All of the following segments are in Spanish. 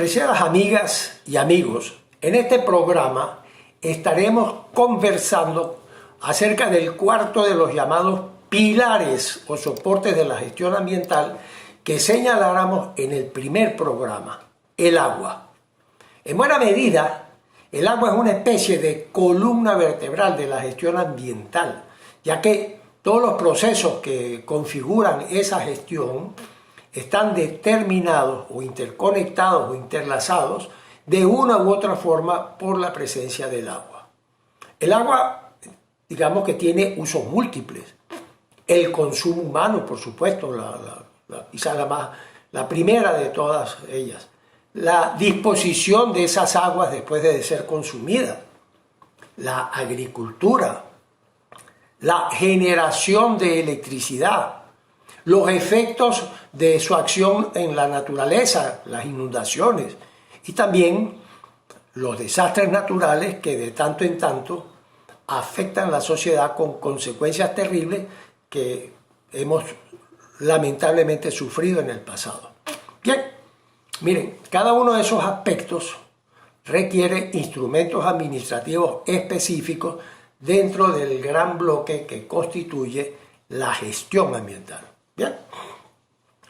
Apreciadas amigas y amigos, en este programa estaremos conversando acerca del cuarto de los llamados pilares o soportes de la gestión ambiental que señaláramos en el primer programa, el agua. En buena medida, el agua es una especie de columna vertebral de la gestión ambiental, ya que todos los procesos que configuran esa gestión están determinados o interconectados o interlazados de una u otra forma por la presencia del agua. El agua, digamos que tiene usos múltiples. El consumo humano, por supuesto, quizás la primera de todas ellas. La disposición de esas aguas después de ser consumidas. La agricultura. La generación de electricidad. Los efectos de su acción en la naturaleza, las inundaciones, y también los desastres naturales que de tanto en tanto afectan a la sociedad con consecuencias terribles que hemos lamentablemente sufrido en el pasado. Bien, miren, cada uno de esos aspectos requiere instrumentos administrativos específicos dentro del gran bloque que constituye la gestión ambiental. Bien,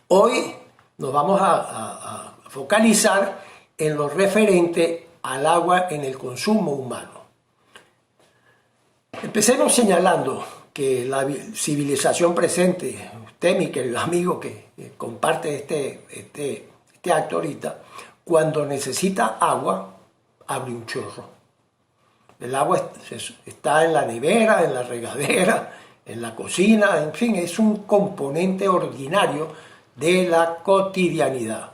hoy nos vamos a focalizar en lo referente al agua en el consumo humano. Empecemos señalando que la civilización presente, usted, mi querido amigo que comparte este acto ahorita, cuando necesita agua, abre un chorro. El agua está en la nevera, en la regadera, en la cocina, en fin, es un componente ordinario de la cotidianidad.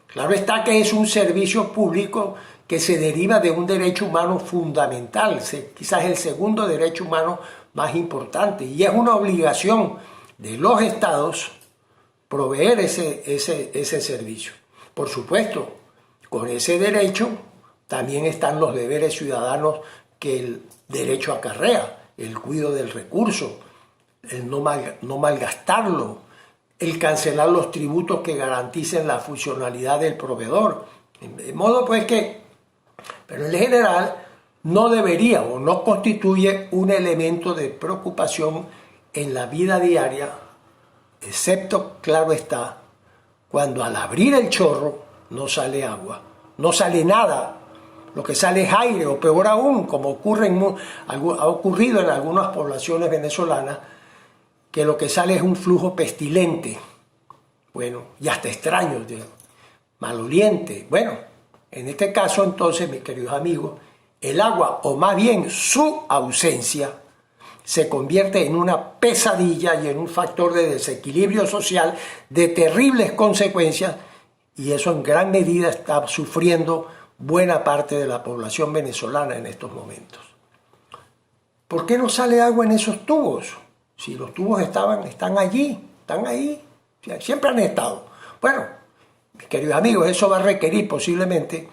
Claro está que es un servicio público que se deriva de un derecho humano fundamental, quizás el segundo derecho humano más importante, y es una obligación de los estados proveer ese servicio. Por supuesto, con ese derecho también están los deberes ciudadanos que el derecho acarrea, el cuidado del recurso, el no malgastarlo, el cancelar los tributos que garanticen la funcionalidad del proveedor. De modo pues que, pero en general, no debería o no constituye un elemento de preocupación en la vida diaria, excepto, claro está, cuando al abrir el chorro no sale agua, no sale nada. Lo que sale es aire, o peor aún, como ha ocurrido en algunas poblaciones venezolanas, que lo que sale es un flujo pestilente, bueno, y hasta extraño, maloliente. Bueno, en este caso entonces, mis queridos amigos, el agua, o más bien su ausencia, se convierte en una pesadilla y en un factor de desequilibrio social de terribles consecuencias, y eso en gran medida está sufriendo buena parte de la población venezolana en estos momentos. ¿Por qué no sale agua en esos tubos? Si los tubos están allí, están ahí, siempre han estado. Bueno, mis queridos amigos, eso va a requerir posiblemente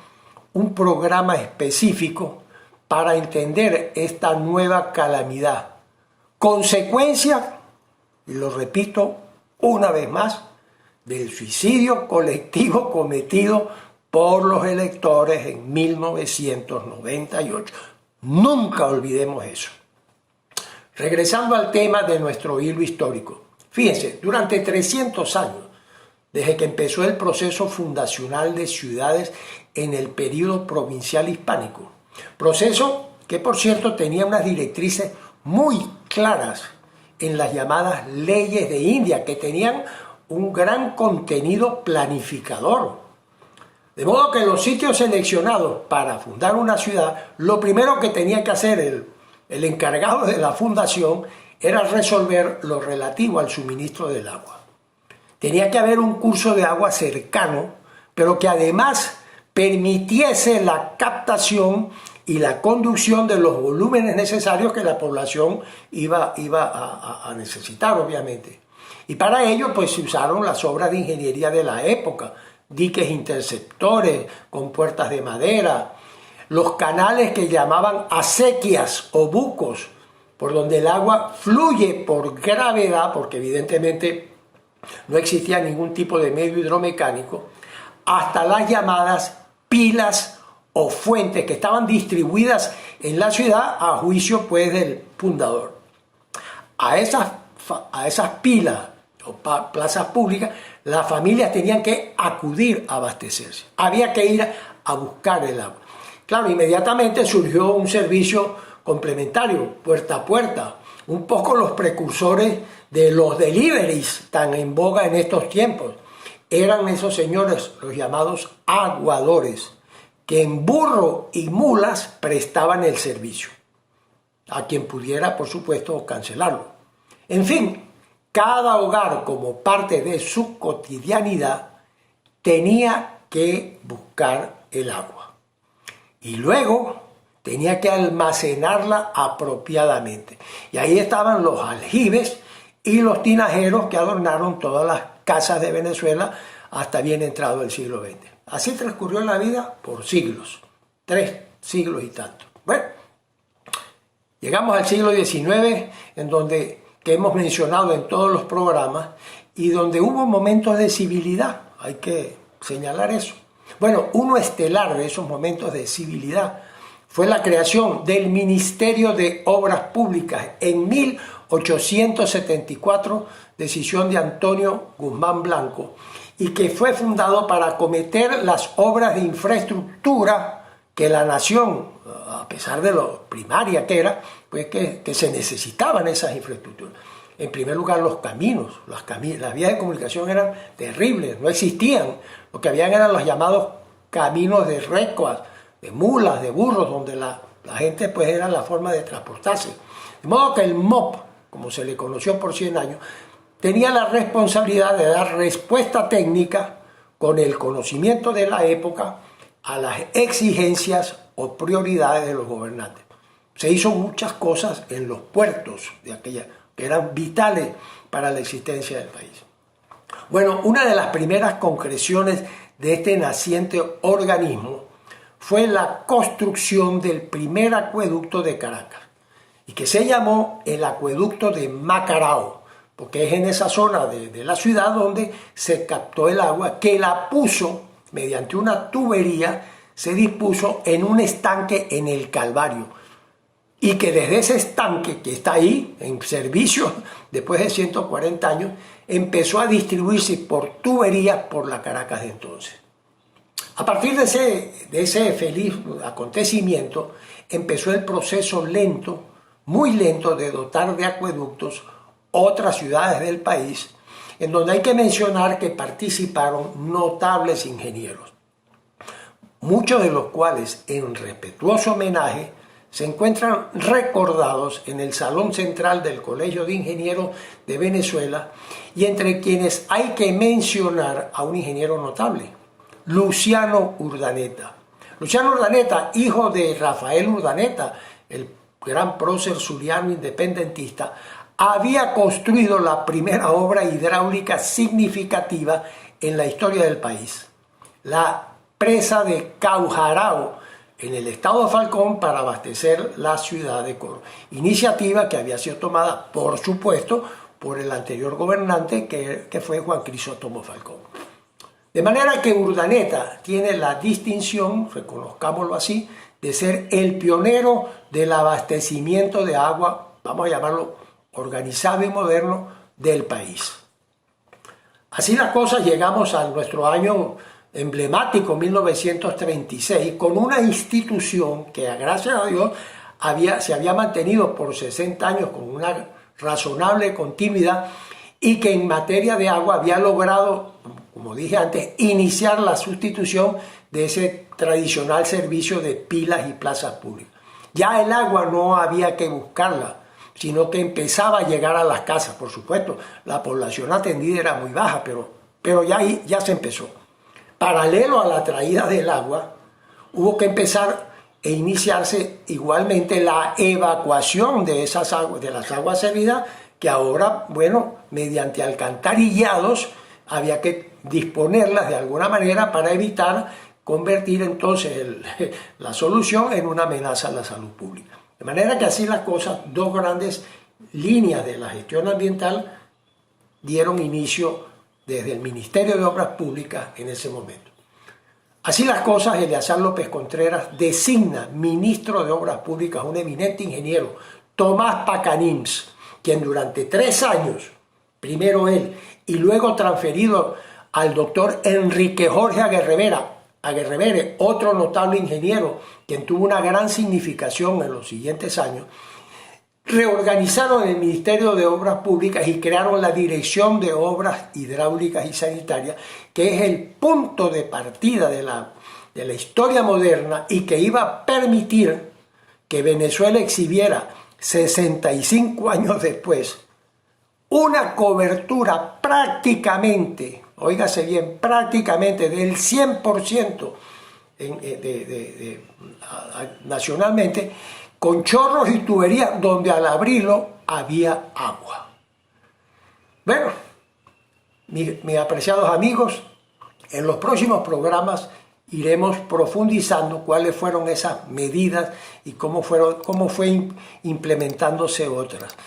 un programa específico para entender esta nueva calamidad. Consecuencia, y lo repito una vez más, del suicidio colectivo cometido por los electores en 1998. Nunca olvidemos eso. Regresando al tema de nuestro hilo histórico. Fíjense, durante 300 años, desde que empezó el proceso fundacional de ciudades en el período provincial hispánico, proceso que por cierto tenía unas directrices muy claras en las llamadas leyes de India, que tenían un gran contenido planificador. De modo que los sitios seleccionados para fundar una ciudad, lo primero que tenía que hacer el encargado de la fundación era resolver lo relativo al suministro del agua. Tenía que haber un curso de agua cercano, pero que además permitiese la captación y la conducción de los volúmenes necesarios que la población iba a necesitar, obviamente. Y para ello pues se usaron las obras de ingeniería de la época, diques interceptores con puertas de madera, los canales que llamaban acequias o bucos, por donde el agua fluye por gravedad, porque evidentemente no existía ningún tipo de medio hidromecánico, hasta las llamadas pilas o fuentes que estaban distribuidas en la ciudad a juicio pues del fundador. A esas pilas o plazas públicas, las familias tenían que acudir a abastecerse. Había que ir a buscar el agua. Claro, inmediatamente surgió un servicio complementario, puerta a puerta, un poco los precursores de los deliveries tan en boga en estos tiempos. Eran esos señores, los llamados aguadores, que en burro y mulas prestaban el servicio, a quien pudiera, por supuesto, cancelarlo. En fin, cada hogar, como parte de su cotidianidad, tenía que buscar el agua. Y luego tenía que almacenarla apropiadamente. Y ahí estaban los aljibes y los tinajeros que adornaron todas las casas de Venezuela hasta bien entrado el siglo XX. Así transcurrió la vida por siglos, 3 siglos y tanto. Bueno, llegamos al siglo XIX, en donde, que hemos mencionado en todos los programas, y donde hubo momentos de civilidad, hay que señalar eso. Bueno, uno estelar de esos momentos de civilidad fue la creación del Ministerio de Obras Públicas en 1874, decisión de Antonio Guzmán Blanco, y que fue fundado para acometer las obras de infraestructura que la nación, a pesar de lo primaria que era, pues que se necesitaban esas infraestructuras. En primer lugar, los caminos, las vías de comunicación eran terribles, no existían. Lo que habían eran los llamados caminos de recuas, de mulas, de burros, donde la gente pues era la forma de transportarse. De modo que el MOP, como se le conoció por 100 años, tenía la responsabilidad de dar respuesta técnica con el conocimiento de la época a las exigencias o prioridades de los gobernantes. Se hizo muchas cosas en los puertos de aquella, que eran vitales para la existencia del país. Bueno, una de las primeras concreciones de este naciente organismo fue la construcción del primer acueducto de Caracas, y que se llamó el acueducto de Macarao, porque es en esa zona de la ciudad donde se captó el agua, que la puso mediante una tubería, se dispuso en un estanque en el Calvario, y que desde ese estanque que está ahí en servicio después de 140 años empezó a distribuirse por tuberías por la Caracas de entonces. A partir de ese feliz acontecimiento empezó el proceso lento, muy lento, de dotar de acueductos otras ciudades del país, en donde hay que mencionar que participaron notables ingenieros, muchos de los cuales, en respetuoso homenaje, se encuentran recordados en el Salón Central del Colegio de Ingenieros de Venezuela, y entre quienes hay que mencionar a un ingeniero notable, Luciano Urdaneta. Luciano Urdaneta, hijo de Rafael Urdaneta, el gran prócer zuliano independentista, había construido la primera obra hidráulica significativa en la historia del país, la presa de Caujarao, en el estado de Falcón, para abastecer la ciudad de Coro. Iniciativa que había sido tomada, por supuesto, por el anterior gobernante, que fue Juan Crisóstomo Falcón. De manera que Urdaneta tiene la distinción, reconozcámoslo así, de ser el pionero del abastecimiento de agua, vamos a llamarlo organizado y moderno, del país. Así las cosas, llegamos a nuestro año emblemático, 1936, con una institución que, gracias a Dios, se había mantenido por 60 años con una razonable continuidad, y que en materia de agua había logrado, como dije antes, iniciar la sustitución de ese tradicional servicio de pilas y plazas públicas. Ya el agua no había que buscarla, sino que empezaba a llegar a las casas. Por supuesto, la población atendida era muy baja, pero ya se empezó. Paralelo a la traída del agua, hubo que empezar e iniciarse igualmente la evacuación de esas aguas, de las aguas servidas, que ahora, bueno, mediante alcantarillados había que disponerlas de alguna manera para evitar convertir entonces la solución en una amenaza a la salud pública. De manera que así las cosas, dos grandes líneas de la gestión ambiental dieron inicio desde el Ministerio de Obras Públicas en ese momento. Así las cosas, Eleazar López Contreras designa ministro de Obras Públicas a un eminente ingeniero, Tomás Pacanims, quien durante 3 años, primero él y luego transferido al doctor Enrique Jorge Aguerrevere, otro notable ingeniero, quien tuvo una gran significación en los siguientes años, reorganizaron el Ministerio de Obras Públicas y crearon la Dirección de Obras Hidráulicas y Sanitarias, que es el punto de partida de la historia moderna y que iba a permitir que Venezuela exhibiera 65 años después una cobertura prácticamente, óigase bien, prácticamente del 100% nacionalmente, con chorros y tuberías donde al abrirlo había agua. Bueno, mis apreciados amigos, en los próximos programas iremos profundizando cuáles fueron esas medidas y cómo fue implementándose otras.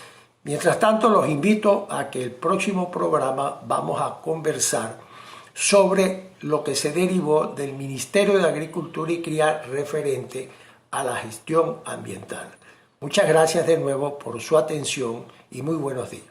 Mientras tanto, los invito a que el próximo programa vamos a conversar sobre lo que se derivó del Ministerio de Agricultura y Cría referente a la gestión ambiental. Muchas gracias de nuevo por su atención y muy buenos días.